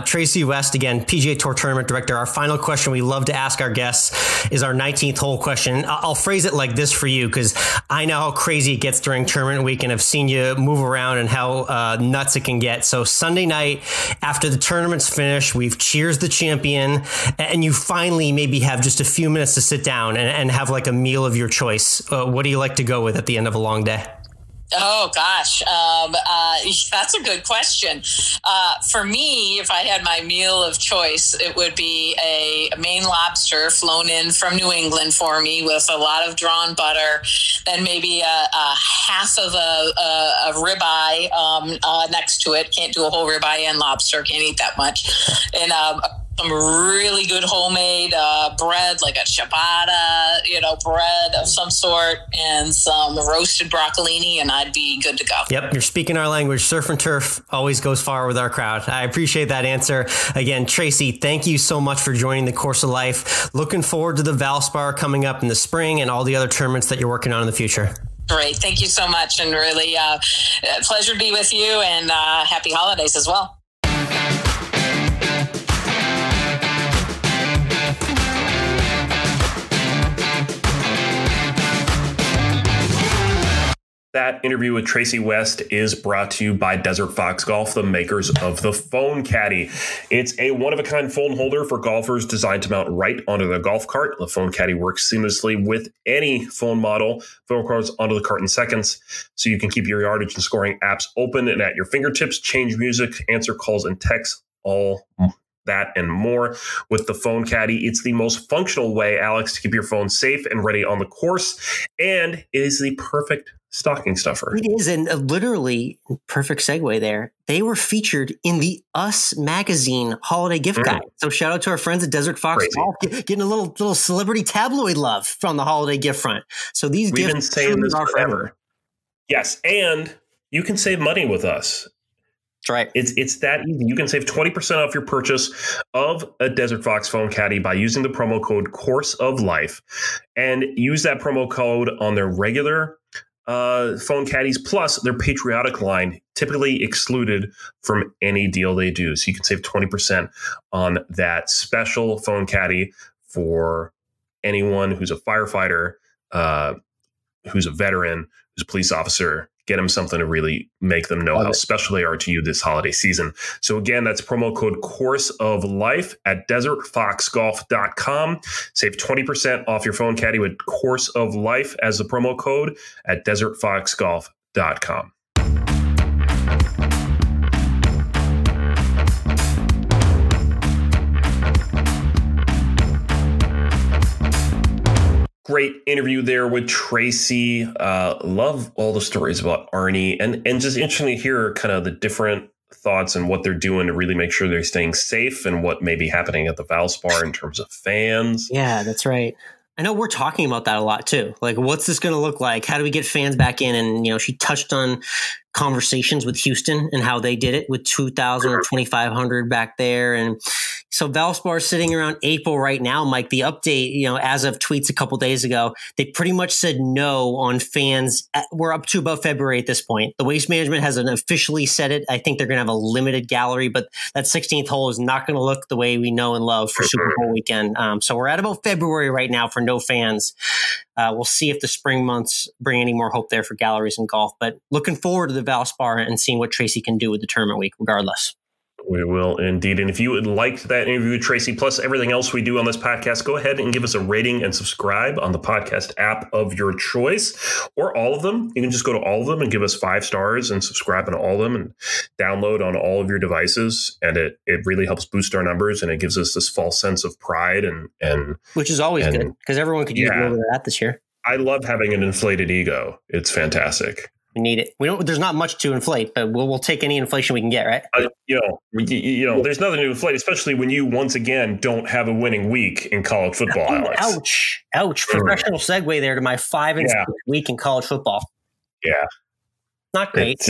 Tracy West, again, PGA Tour Tournament Director. Our final question we love to ask our guests is our 19th hole question. I'll phrase it like this for you, because I know how crazy it gets during tournament week, and I've seen you move around and how nuts it can get. So Sunday night, after the tournament's finished, we've cheers the champion, and you finally maybe have just a few minutes to sit down and have like a meal of your choice. What do you like to go with at the end of a long day? Oh, gosh. That's a good question. For me, if I had my meal of choice, it would be a Maine lobster flown in from New England for me with a lot of drawn butter, then maybe a half of a ribeye next to it. Can't do a whole ribeye and lobster. Can't eat that much. And some really good homemade bread, like a ciabatta, bread of some sort, and some roasted broccolini, and I'd be good to go. Yep, you're speaking our language. Surf and turf always goes far with our crowd. I appreciate that answer. Again, Tracy, thank you so much for joining the Course of Life. Looking forward to the Valspar coming up in the spring and all the other tournaments that you're working on in the future. Great. Thank you so much, and really pleasure to be with you, and happy holidays as well. That interview with Tracy West is brought to you by Desert Fox Golf, the makers of the Phone Caddy. It's a one-of-a-kind phone holder for golfers designed to mount right onto the golf cart. The Phone Caddy works seamlessly with any phone model. Phone cards onto the cart in seconds, so you can keep your yardage and scoring apps open and at your fingertips, change music, answer calls and texts, all that and more with the Phone Caddy. It's the most functional way, Alex, to keep your phone safe and ready on the course, and it is the perfect stocking stuffer. It is, and literally, perfect segue there. They were featured in the Us magazine holiday gift guide. So shout out to our friends at Desert Fox Golf, getting a little celebrity tabloid love from the holiday gift front. So these We've gifts been saying this forever. Yes, and you can save money with us. That's right. It's that easy. You can save 20% off your purchase of a Desert Fox Phone Caddy by using the promo code Course of Life, and use that promo code on their regular phone caddies plus their patriotic line, typically excluded from any deal they do. So you can save 20% on that special phone caddy for anyone who's a firefighter, who's a veteran, who's a police officer. Get them something to really make them know how special they are to you this holiday season. So again, that's promo code Course of Life at desertfoxgolf.com. Save 20% off your phone caddy with Course of Life as the promo code at desertfoxgolf.com. Great interview there with Tracy. Love all the stories about Arnie, and just interesting to hear kind of the different thoughts and what they're doing to really make sure they're staying safe and what may be happening at the Valspar in terms of fans. Yeah, that's right. I know we're talking about that a lot too. Like, what's this going to look like? How do we get fans back in? And, she touched on conversations with Houston and how they did it with 2,000 or 2,500 back there. And so Valspar sitting around April right now, Mike. The update, as of tweets a couple days ago, they pretty much said no on fans. We're up to about February at this point. The Waste Management hasn't officially said it. I think they're going to have a limited gallery, but that 16th hole is not going to look the way we know and love for Super Bowl weekend. So we're at about February right now for no fans. We'll see if the spring months bring any more hope there for galleries and golf, but looking forward to the Valspar and seeing what Tracy can do with the tournament week regardless. We will indeed. And if you liked that interview with Tracy, plus everything else we do on this podcast, go ahead and give us a rating and subscribe on the podcast app of your choice, or all of them. You can just go to all of them and give us 5 stars and subscribe on all of them and download on all of your devices. And it really helps boost our numbers, and it gives us this false sense of pride and which is always good, because everyone could use a little bit of that this year. I love having an inflated ego. It's fantastic. We need it. There's not much to inflate, but we'll take any inflation we can get, right? There's nothing to inflate, especially when you once again don't have a winning week in college football. Alex. Ouch! Professional segue there to my 5-6 week in college football. Yeah. Not great.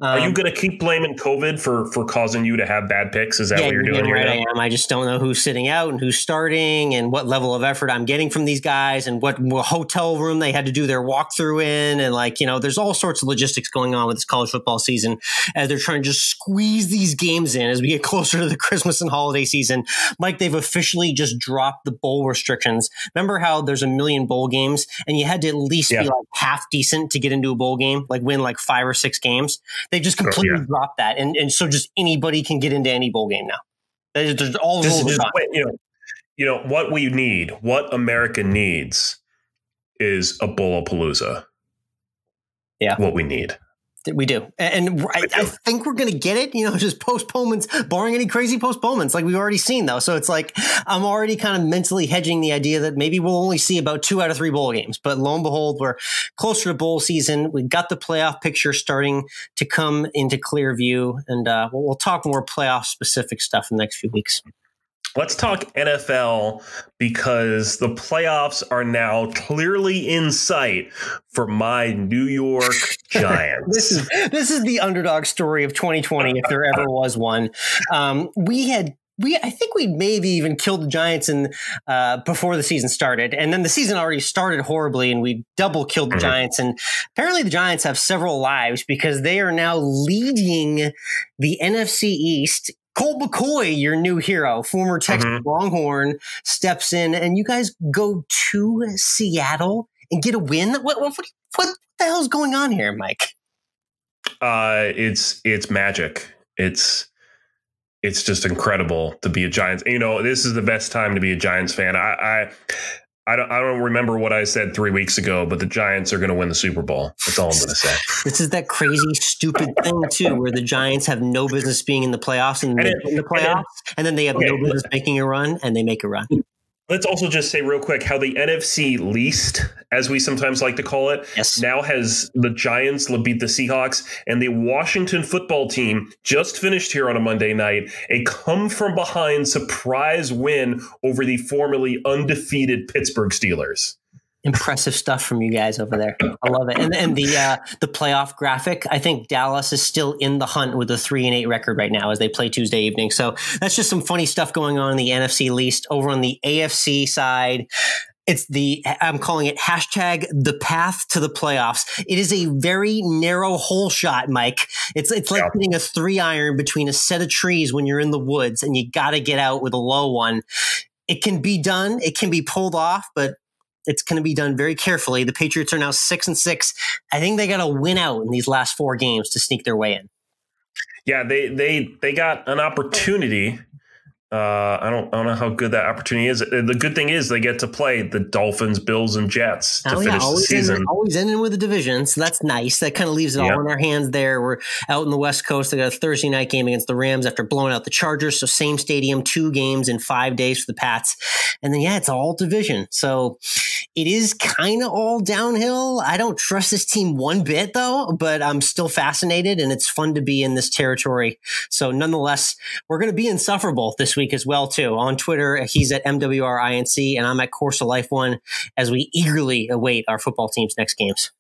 Are you going to keep blaming COVID for causing you to have bad picks? Is that what you're doing here? Right, I am. I just don't know who's sitting out and who's starting and what level of effort I'm getting from these guys and what hotel room they had to do their walkthrough in. And there's all sorts of logistics going on with this college football season as they're trying to just squeeze these games in as we get closer to the Christmas and holiday season. Mike, they've officially just dropped the bowl restrictions. Remember how there's a million bowl games and you had to at least be like half decent to get into a bowl game, like win like 5 or 6 games. They've just completely dropped that. And so just anybody can get into any bowl game now. There's all the rules. What we need, what America needs is a Bowlapalooza. Yeah. What we need. We do. And I think we're going to get it, just postponements, barring any crazy postponements like we've already seen, though. So it's like I'm already kind of mentally hedging the idea that maybe we'll only see about 2 out of 3 bowl games. But lo and behold, we're closer to bowl season. We've got the playoff picture starting to come into clear view. And we'll talk more playoff specific stuff in the next few weeks. Let's talk NFL because the playoffs are now clearly in sight for my New York Giants. This is the underdog story of 2020, if there ever was one. I think we maybe even killed the Giants before the season started. And then the season already started horribly and we double killed the Giants. And apparently the Giants have several lives because they are now leading the NFC East. Colt McCoy, your new hero, former Texas Longhorn, steps in and you guys go to Seattle and get a win. What the hell's going on here, Mike? It's magic. It's just incredible to be a Giants. You know, this is the best time to be a Giants fan. I don't remember what I said 3 weeks ago, but the Giants are going to win the Super Bowl. That's all I'm going to say. This is that crazy, stupid thing too, where the Giants have no business being in the playoffs and they win the playoffs, and then they have no business making a run, and they make a run. Let's also just say real quick how the NFC least, as we sometimes like to call it, now has the Giants beat the Seahawks, and the Washington football team just finished here on a Monday night a come-from-behind surprise win over the formerly undefeated Pittsburgh Steelers. Impressive stuff from you guys over there. I love it. And the playoff graphic, I think Dallas is still in the hunt with a 3-8 record right now as they play Tuesday evening. So that's just some funny stuff going on in the NFC least. Over on the AFC side, I'm calling it hashtag the path to the playoffs. It is a very narrow hole shot, Mike. It's like hitting a 3-iron between a set of trees when you're in the woods and you got to get out with a low one. It can be done. It can be pulled off, but it's going to be done very carefully. The Patriots are now 6-6. I think they got to win out in these last 4 games to sneak their way in. Yeah, they got an opportunity. I don't know how good that opportunity is. The good thing is they get to play the Dolphins, Bills, and Jets to finish the season. Always ending with a division, so that's nice. That kind of leaves it all in our hands there. We're out in the West Coast. They got a Thursday night game against the Rams after blowing out the Chargers. So same stadium, 2 games in 5 days for the Pats. And then, it's all division. So it is kind of all downhill. I don't trust this team one bit, though, but I'm still fascinated, and it's fun to be in this territory. So nonetheless, we're going to be insufferable this week as well, too. On Twitter, he's at MWRINC, and I'm at Course of Life 1 as we eagerly await our football team's next games.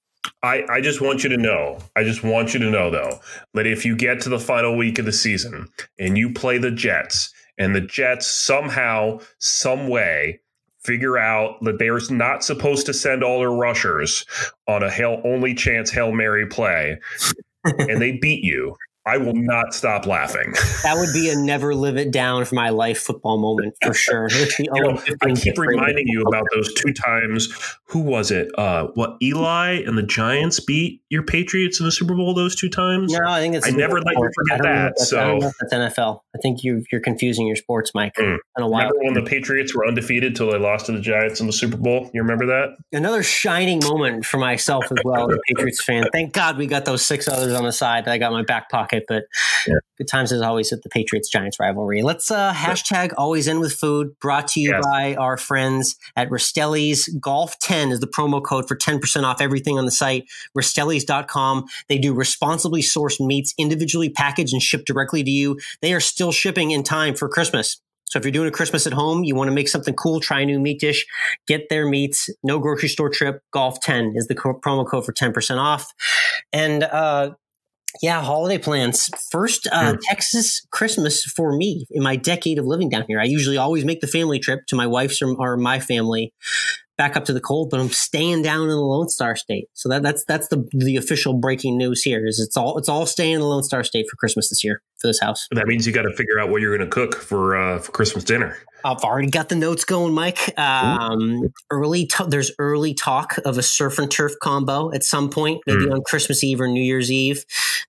I just want you to know, though, that if you get to the final week of the season and you play the Jets, and the Jets somehow, some way, figure out that they're not supposed to send all their rushers on a only chance Hail Mary play, and they beat you, I will not stop laughing. That would be a never live it down for my life football moment for sure. I keep reminding you about those 2 times. Who was it? Eli and the Giants beat your Patriots in the Super Bowl those 2 times? No, I think it's. I never let you forget that. I don't know if that's NFL. I think you're confusing your sports, Mike. I don't know why. Remember when the Patriots were undefeated till they lost to the Giants in the Super Bowl? You remember that? Another shining moment for myself as well, as a Patriots fan. Thank God we got those 6 others on the side that I got in my back pocket. But good times as always at the Patriots-Giants rivalry. Let's hashtag always end with food, brought to you by our friends at Rastelli's. Golf10 is the promo code for 10% off everything on the site, Rastellis.com. They do responsibly sourced meats, individually packaged and shipped directly to you. They are still shipping in time for Christmas. So if you're doing a Christmas at home, you want to make something cool, try a new meat dish, get their meats. No grocery store trip. Golf10 is the promo code for 10% off. And holiday plans. First Texas Christmas for me in my decade of living down here. I usually always make the family trip to my wife's or my family back up to the cold, but I'm staying down in the Lone Star State. So that's the official breaking news here. Is it's all staying in the Lone Star State for Christmas this year for this house. That means you got to figure out what you're going to cook for Christmas dinner. I've already got the notes going, Mike. There's early talk of a surf and turf combo at some point, maybe on Christmas Eve or New Year's Eve.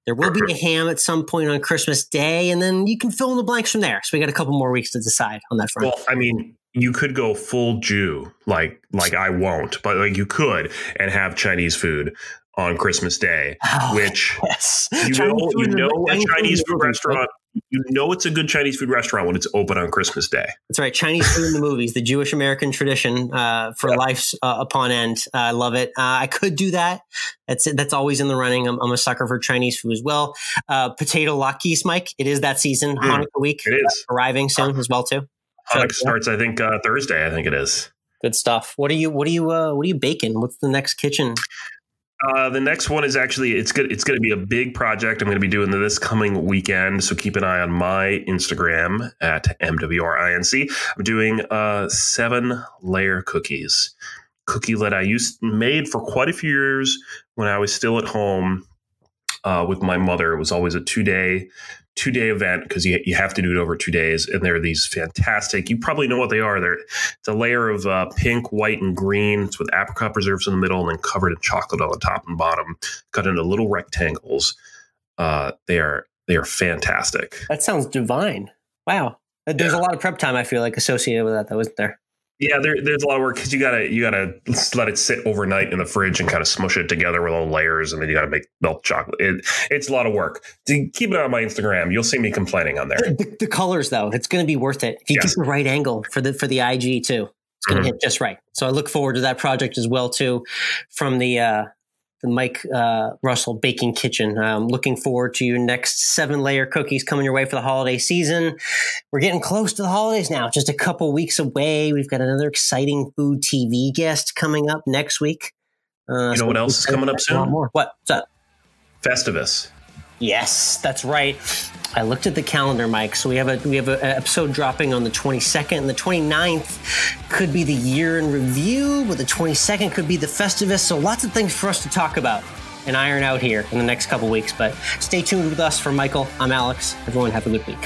There will be a ham at some point on Christmas Day, and then you can fill in the blanks from there. So we got a couple more weeks to decide on that front. Well, I mean, you could go full Jew, like I won't, but like you could, and have Chinese food on Christmas Day, which you know a Chinese food restaurant. You know it's a good Chinese food restaurant when it's open on Christmas Day. That's right. Chinese food in the movies, the Jewish American tradition for life's upon end. I love it. I could do that. That's always in the running. I'm a sucker for Chinese food as well. Potato latkes, Mike. It is that season. Hanukkah week. It is arriving soon as well too. Hanukkah starts, I think, Thursday. I think it is. Good stuff. What are you baking? What's the next kitchen? The next one is actually it's going to be a big project. I'm going to be doing this coming weekend, so keep an eye on my Instagram at MWRINC. I'm doing 7-layer cookies. Cookie that I made for quite a few years when I was still at home with my mother. It was always a two-day event because you have to do it over 2 days. And they're these fantastic, you probably know what they are. It's a layer of pink, white, and green. It's with apricot preserves in the middle and then covered in chocolate on the top and bottom, cut into little rectangles. They are fantastic. That sounds divine. Wow. There's a lot of prep time, I feel like, associated with that wasn't there? Yeah, there's a lot of work because you gotta let it sit overnight in the fridge and kind of smush it together with all the layers, and then you gotta make milk chocolate. It's a lot of work. Keep it on my Instagram. You'll see me complaining on there. The colors, though, it's going to be worth it if you get the right angle for the IG too. It's going to hit just right. So I look forward to that project as well too, from the Mike Russell Baking Kitchen. I'm looking forward to your next 7-layer cookies coming your way for the holiday season. We're getting close to the holidays now, just a couple weeks away. We've got another exciting food TV guest coming up next week. You know what else is coming up soon? What's up? Festivus. Yes, that's right. I looked at the calendar, Mike. So we have an episode dropping on the 22nd, and the 29th could be the year in review, but the 22nd could be the Festivus. So lots of things for us to talk about and iron out here in the next couple weeks. But stay tuned with us. For Michael, I'm Alex. Everyone have a good week.